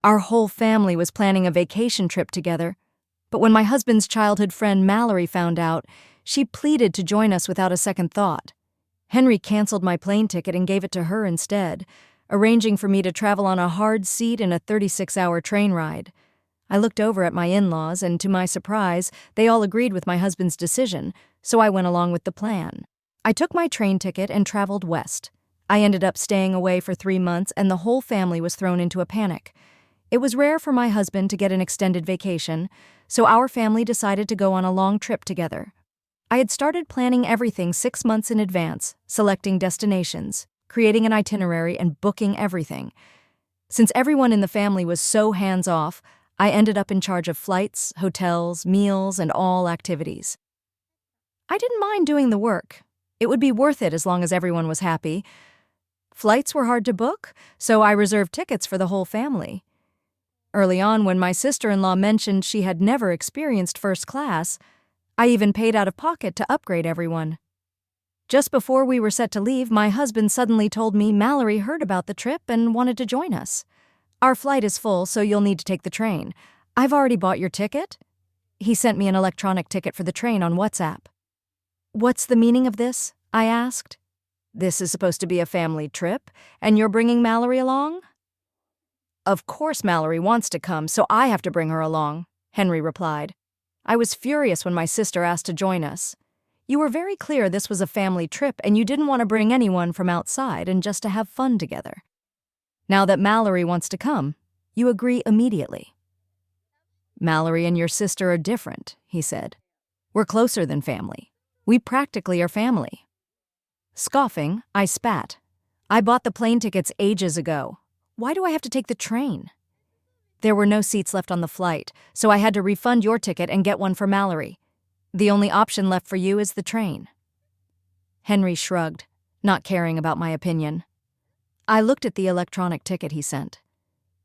Our whole family was planning a vacation trip together, but when my husband's childhood friend Mallory found out, she pleaded to join us without a second thought. Henry canceled my plane ticket and gave it to her instead, arranging for me to travel on a hard seat in a 36-hour train ride. I looked over at my in-laws, and to my surprise, they all agreed with my husband's decision, so I went along with the plan. I took my train ticket and traveled west. I ended up staying away for 3 months, and the whole family was thrown into a panic. It was rare for my husband to get an extended vacation, so our family decided to go on a long trip together. I had started planning everything 6 months in advance, selecting destinations, creating an itinerary, and booking everything. Since everyone in the family was so hands-off, I ended up in charge of flights, hotels, meals, and all activities. I didn't mind doing the work. It would be worth it as long as everyone was happy. Flights were hard to book, so I reserved tickets for the whole family. Early on, when my sister-in-law mentioned she had never experienced first class, I even paid out of pocket to upgrade everyone. Just before we were set to leave, my husband suddenly told me Mallory heard about the trip and wanted to join us. "Our flight is full, so you'll need to take the train. I've already bought your ticket." He sent me an electronic ticket for the train on WhatsApp. "What's the meaning of this?" I asked. "This is supposed to be a family trip, and you're bringing Mallory along?" "Of course Mallory wants to come, so I have to bring her along," Henry replied. I was furious when my sister asked to join us. "You were very clear this was a family trip and you didn't want to bring anyone from outside and just to have fun together. Now that Mallory wants to come, you agree immediately." "Mallory and your sister are different," he said. "We're closer than family. We practically are family." Scoffing, I spat. "I bought the plane tickets ages ago. Why do I have to take the train?" "There were no seats left on the flight, so I had to refund your ticket and get one for Mallory. The only option left for you is the train." Henry shrugged, not caring about my opinion. I looked at the electronic ticket he sent.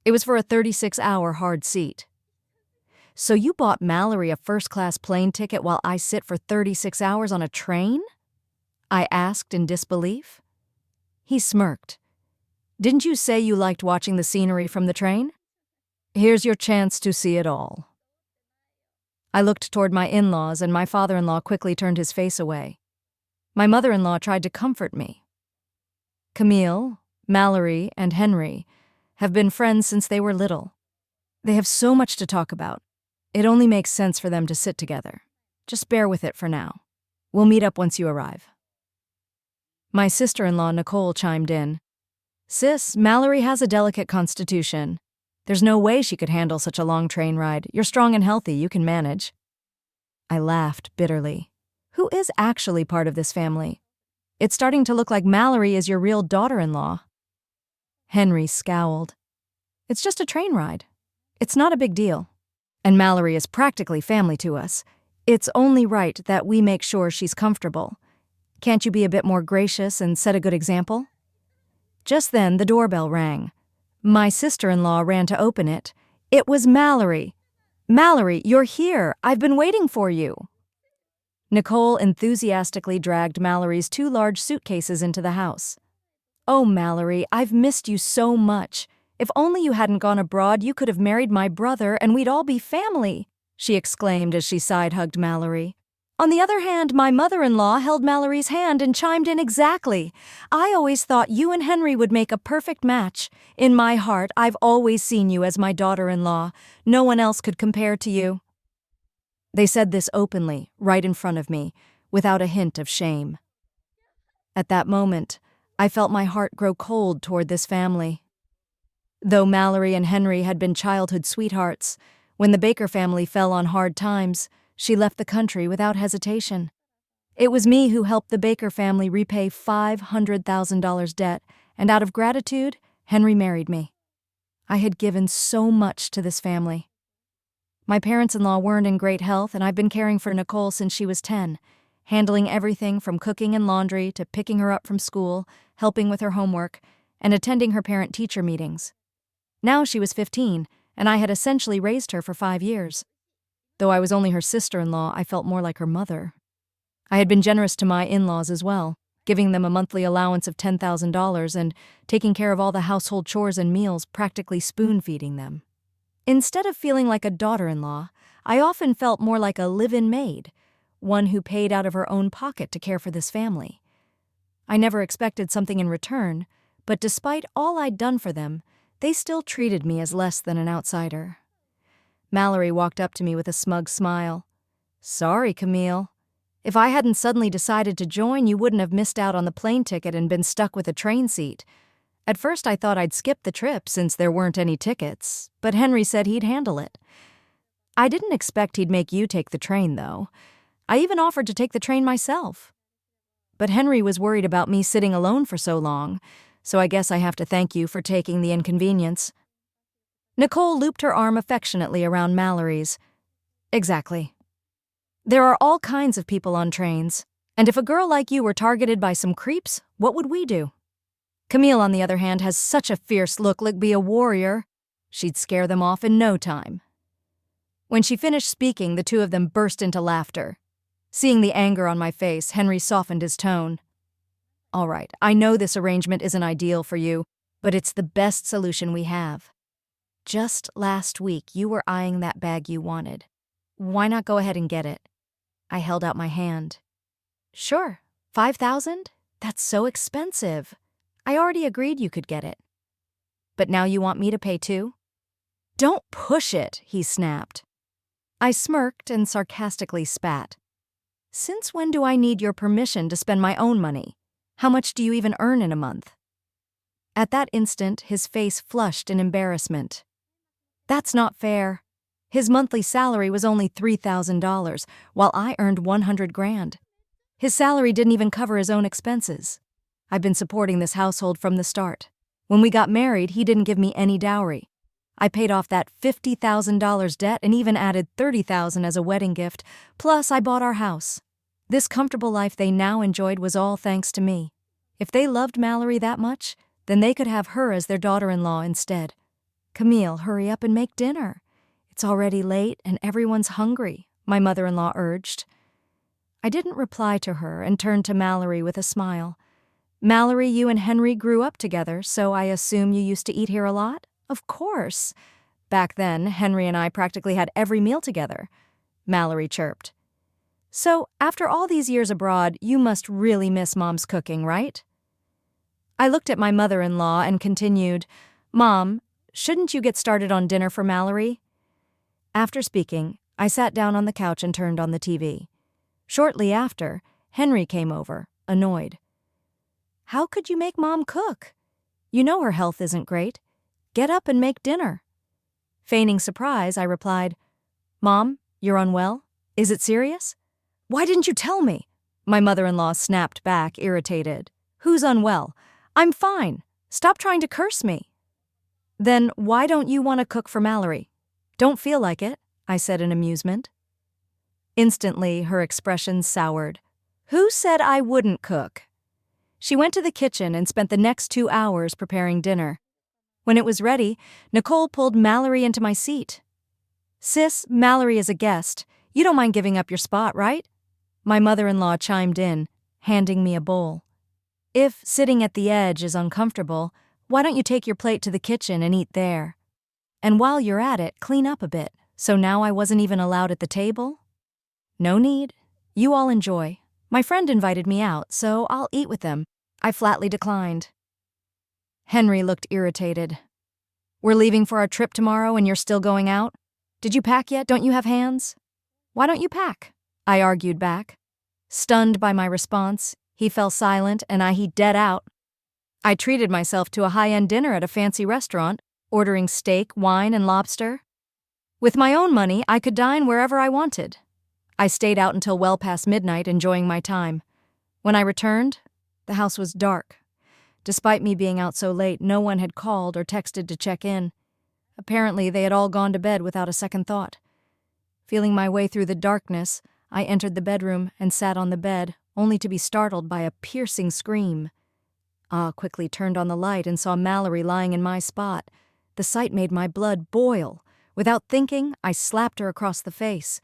It was for a 36-hour hard seat. "So you bought Mallory a first-class plane ticket while I sit for 36 hours on a train?" I asked in disbelief. He smirked. "Didn't you say you liked watching the scenery from the train? Here's your chance to see it all." I looked toward my in-laws, and my father-in-law quickly turned his face away. My mother-in-law tried to comfort me. "Camille, Mallory, and Henry have been friends since they were little. They have so much to talk about. It only makes sense for them to sit together. Just bear with it for now. We'll meet up once you arrive." My sister-in-law, Nicole, chimed in. "Sis, Mallory has a delicate constitution. There's no way she could handle such a long train ride. You're strong and healthy, you can manage." I laughed bitterly. Who is actually part of this family? It's starting to look like Mallory is your real daughter-in-law. Henry scowled. "It's just a train ride. It's not a big deal. And Mallory is practically family to us. It's only right that we make sure she's comfortable. Can't you be a bit more gracious and set a good example?" Just then, the doorbell rang. My sister-in-law ran to open it. It was Mallory. "Mallory, you're here. I've been waiting for you." Nicole enthusiastically dragged Mallory's 2 large suitcases into the house. "Oh, Mallory, I've missed you so much. If only you hadn't gone abroad, you could have married my brother and we'd all be family," she exclaimed as she side-hugged Mallory. On the other hand, my mother-in-law held Mallory's hand and chimed in exactly. "I always thought you and Henry would make a perfect match. In my heart, I've always seen you as my daughter-in-law. No one else could compare to you." They said this openly, right in front of me, without a hint of shame. At that moment, I felt my heart grow cold toward this family. Though Mallory and Henry had been childhood sweethearts, when the Baker family fell on hard times, she left the country without hesitation. It was me who helped the Baker family repay $500,000 debt, and out of gratitude, Henry married me. I had given so much to this family. My parents-in-law weren't in great health, and I've been caring for Nicole since she was 10, handling everything from cooking and laundry to picking her up from school, helping with her homework, and attending her parent-teacher meetings. Now she was 15, and I had essentially raised her for 5 years. Though I was only her sister-in-law, I felt more like her mother. I had been generous to my in-laws as well. giving them a monthly allowance of $10,000 and taking care of all the household chores and meals, practically spoon-feeding them. Instead of feeling like a daughter-in-law, I often felt more like a live-in maid, one who paid out of her own pocket to care for this family. I never expected something in return, but despite all I'd done for them, they still treated me as less than an outsider. Mallory walked up to me with a smug smile. "Sorry, Camille. If I hadn't suddenly decided to join, you wouldn't have missed out on the plane ticket and been stuck with a train seat. At first I thought I'd skip the trip since there weren't any tickets, but Henry said he'd handle it. I didn't expect he'd make you take the train, though. I even offered to take the train myself. But Henry was worried about me sitting alone for so long, so I guess I have to thank you for taking the inconvenience." Nicole looped her arm affectionately around Mallory's. "Exactly. There are all kinds of people on trains, and if a girl like you were targeted by some creeps, what would we do? Camille, on the other hand, has such a fierce look like be a warrior. She'd scare them off in no time." When she finished speaking, the two of them burst into laughter. Seeing the anger on my face, Henry softened his tone. "All right, I know this arrangement isn't ideal for you, but it's the best solution we have. Just last week, you were eyeing that bag you wanted. Why not go ahead and get it?" I held out my hand. "Sure, 5,000? That's so expensive. I already agreed you could get it. But now you want me to pay too?" "Don't push it," he snapped. I smirked and sarcastically spat. "Since when do I need your permission to spend my own money? How much do you even earn in a month?" At that instant, his face flushed in embarrassment. "That's not fair. His monthly salary was only $3,000, while I earned 100 grand. His salary didn't even cover his own expenses. I've been supporting this household from the start. When we got married, he didn't give me any dowry. I paid off that $50,000 debt and even added $30,000 as a wedding gift, plus I bought our house. This comfortable life they now enjoyed was all thanks to me. If they loved Mallory that much, then they could have her as their daughter-in-law instead. Camille, hurry up and make dinner. It's already late and everyone's hungry," my mother-in-law urged. I didn't reply to her and turned to Mallory with a smile. "Mallory, you and Henry grew up together, so I assume you used to eat here a lot?" "Of course. Back then, Henry and I practically had every meal together," Mallory chirped. "So, after all these years abroad, you must really miss Mom's cooking, right?" I looked at my mother-in-law and continued, "Mom, shouldn't you get started on dinner for Mallory?" After speaking, I sat down on the couch and turned on the TV. Shortly after, Henry came over, annoyed. "How could you make Mom cook? You know her health isn't great. Get up and make dinner." Feigning surprise, I replied, "Mom, you're unwell? Is it serious?" "Why didn't you tell me?" My mother-in-law snapped back, irritated. "Who's unwell? I'm fine. Stop trying to curse me." "Then why don't you want to cook for Mallory?" "Don't feel like it," I said in amusement. Instantly, her expression soured. "Who said I wouldn't cook?" She went to the kitchen and spent the next 2 hours preparing dinner. When it was ready, Nicole pulled Mallory into my seat. "Sis, Mallory is a guest. You don't mind giving up your spot, right?" My mother-in-law chimed in, handing me a bowl. "If sitting at the edge is uncomfortable, why don't you take your plate to the kitchen and eat there? And while you're at it, clean up a bit, so now I wasn't even allowed at the table?" "No need. You all enjoy. My friend invited me out, so I'll eat with them." I flatly declined. Henry looked irritated. "We're leaving for our trip tomorrow and you're still going out? Did you pack yet? Don't you have hands?" "Why don't you pack?" I argued back. Stunned by my response, he fell silent and I dead out. I treated myself to a high-end dinner at a fancy restaurant, ordering steak, wine, and lobster. With my own money, I could dine wherever I wanted. I stayed out until well past midnight, enjoying my time. When I returned, the house was dark. Despite me being out so late, no one had called or texted to check in. Apparently, they had all gone to bed without a second thought. Feeling my way through the darkness, I entered the bedroom and sat on the bed, only to be startled by a piercing scream. Ah quickly turned on the light and saw Mallory lying in my spot. The sight made my blood boil. Without thinking, I slapped her across the face.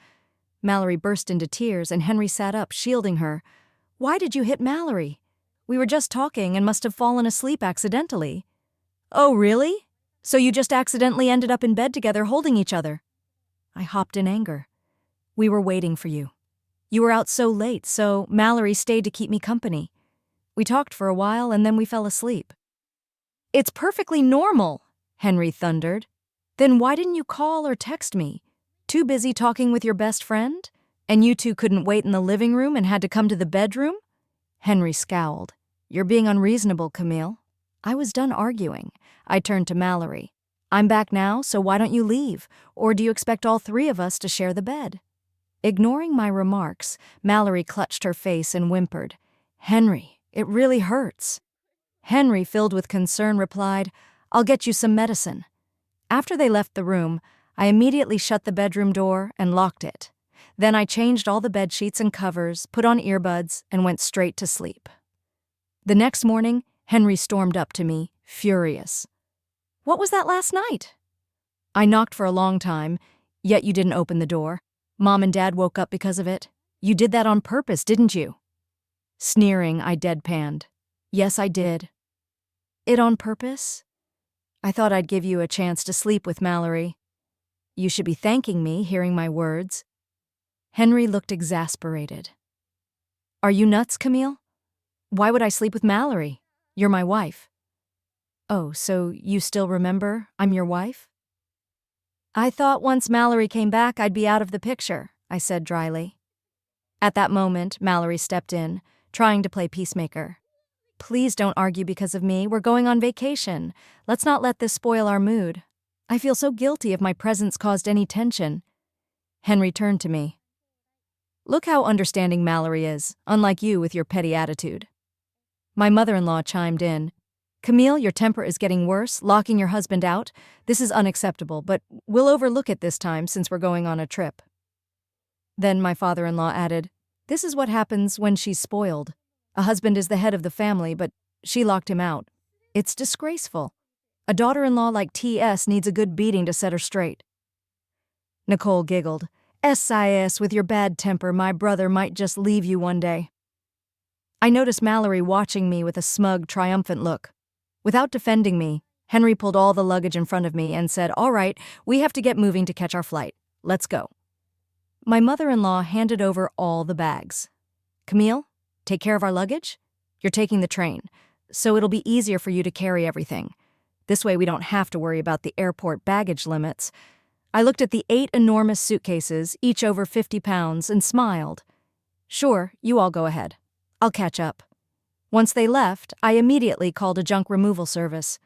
Mallory burst into tears and Henry sat up, shielding her. "Why did you hit Mallory?" We were just talking and must have fallen asleep accidentally. Oh, really? So you just accidentally ended up in bed together holding each other? I hopped in anger. We were waiting for you. You were out so late, so Mallory stayed to keep me company. We talked for a while and then we fell asleep. It's perfectly normal, Henry thundered. Then why didn't you call or text me? Too busy talking with your best friend? And you two couldn't wait in the living room and had to come to the bedroom? Henry scowled. You're being unreasonable, Camille. I was done arguing. I turned to Mallory. I'm back now, so why don't you leave? Or do you expect all three of us to share the bed? Ignoring my remarks, Mallory clutched her face and whimpered. Henry, it really hurts. Henry, filled with concern, replied, I'll get you some medicine. After they left the room, I immediately shut the bedroom door and locked it. Then I changed all the bedsheets and covers, put on earbuds, and went straight to sleep. The next morning, Henry stormed up to me, furious. What was that last night? I knocked for a long time, yet you didn't open the door. Mom and Dad woke up because of it. You did that on purpose, didn't you? Sneering, I deadpanned. Yes, I did. It on purpose? I thought I'd give you a chance to sleep with Mallory. You should be thanking me, hearing my words. Henry looked exasperated. Are you nuts, Camille? Why would I sleep with Mallory? You're my wife. Oh, so you still remember I'm your wife? I thought once Mallory came back I'd be out of the picture, I said dryly. At that moment, Mallory stepped in, trying to play peacemaker. Please don't argue because of me. We're going on vacation. Let's not let this spoil our mood. I feel so guilty if my presence caused any tension. Henry turned to me. Look how understanding Mallory is, unlike you with your petty attitude. My mother-in-law chimed in. Camille, your temper is getting worse, locking your husband out. This is unacceptable, but we'll overlook it this time since we're going on a trip. Then my father-in-law added, This is what happens when she's spoiled. A husband is the head of the family, but she locked him out. It's disgraceful. A daughter-in-law like T.S. needs a good beating to set her straight. Nicole giggled. SIS, with your bad temper, my brother might just leave you one day. I noticed Mallory watching me with a smug, triumphant look. Without defending me, Henry pulled all the luggage in front of me and said, All right, we have to get moving to catch our flight. Let's go. My mother-in-law handed over all the bags. Camille, take care of our luggage? You're taking the train, so it'll be easier for you to carry everything. This way we don't have to worry about the airport baggage limits. I looked at the 8 enormous suitcases, each over 50 pounds, and smiled. Sure, you all go ahead. I'll catch up. Once they left, I immediately called a junk removal service.